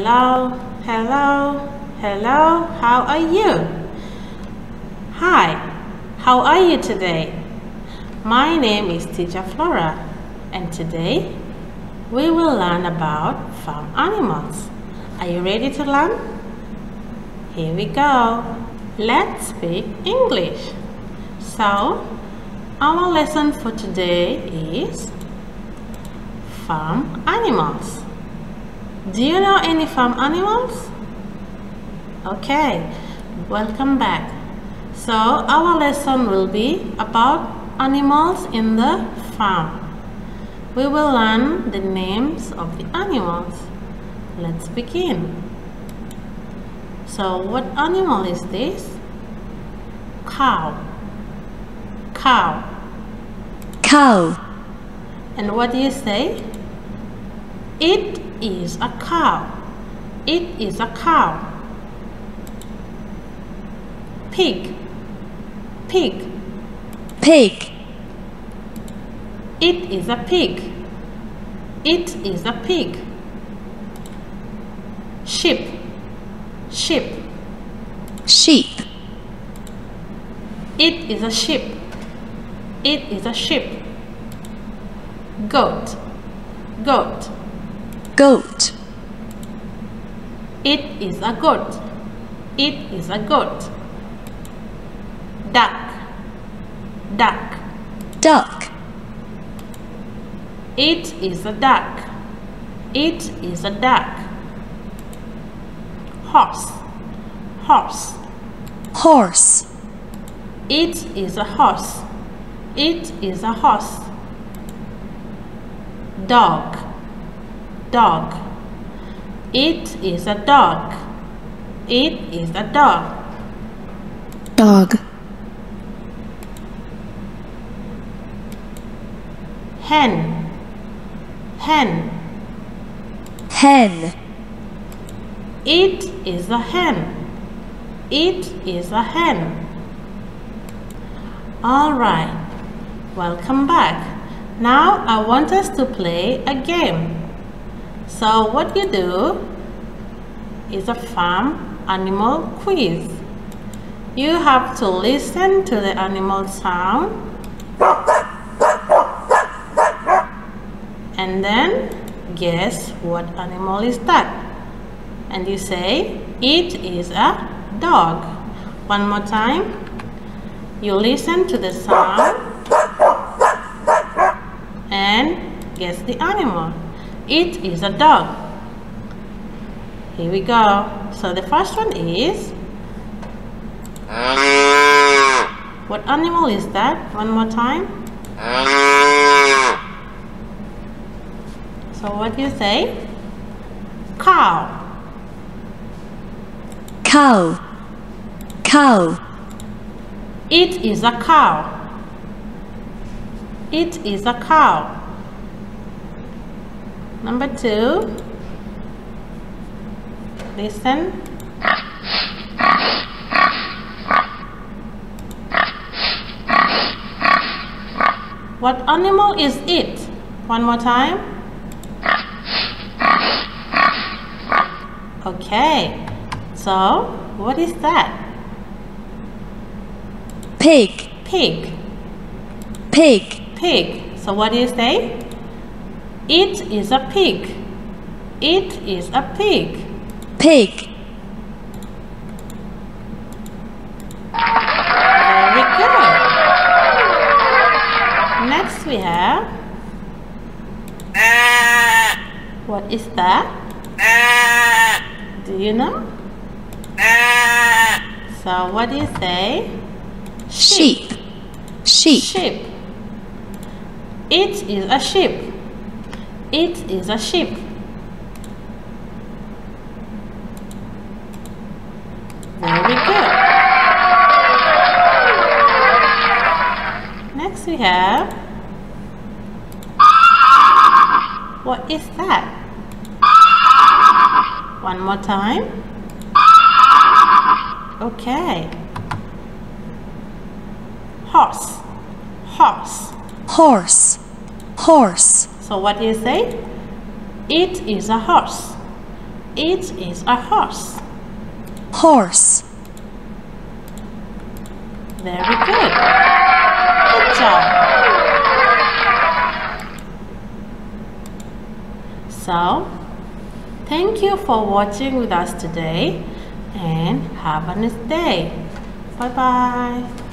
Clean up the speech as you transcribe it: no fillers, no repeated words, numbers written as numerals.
Hello, hello, hello, how are you? Hi, how are you today? My name is Teacher Flora, and today we will learn about farm animals. Are you ready to learn? Here we go. Let's speak English. So, our lesson for today is farm animals. Do you know any farm animals? Okay, welcome back. So our lesson will be about animals in the farm. We will learn the names of the animals. Let's begin. So what animal is this? Cow. Cow. Cow. And what do you say? It is a cow. It is a cow. Pig. Pig. Pig. It is a pig. It is a pig. Sheep. Sheep. Sheep. It is a sheep. It is a sheep. Goat. Goat. Goat. It is a goat. It is a goat. Duck. Duck. Duck. It is a duck. It is a duck. Horse. Horse. Horse. It is a horse. It is a horse. Dog. Dog. It is a dog. It is a dog. Dog. Hen. Hen. Hen. It is a hen. It is a hen. Alright, welcome back. Now I want us to play a game. So what you do is a farm animal quiz. You have to listen to the animal sound and then guess what animal is that. And you say, it is a dog. One more time. You listen to the sound and guess the animal. It is a dog. Here we go. So the first one is, what animal is that? One more time. So what do you say? Cow. Cow. Cow. It is a cow. It is a cow. Number two. Listen. What animal is it? One more time. Okay. So, what is that? Pig. Pig. Pig. Pig. So what do you say? It is a pig. It is a pig. Pig. Very good. Next we have, what is that? Do you know? So what do you say? Sheep. Sheep. Sheep. It is a sheep. It is a sheep. Very good. Next we have, what is that? One more time. Okay. Horse. Horse. Horse. Horse. So what do you say? It is a horse. It is a horse. Horse. Very good. Good job. So, thank you for watching with us today and have a nice day. Bye bye.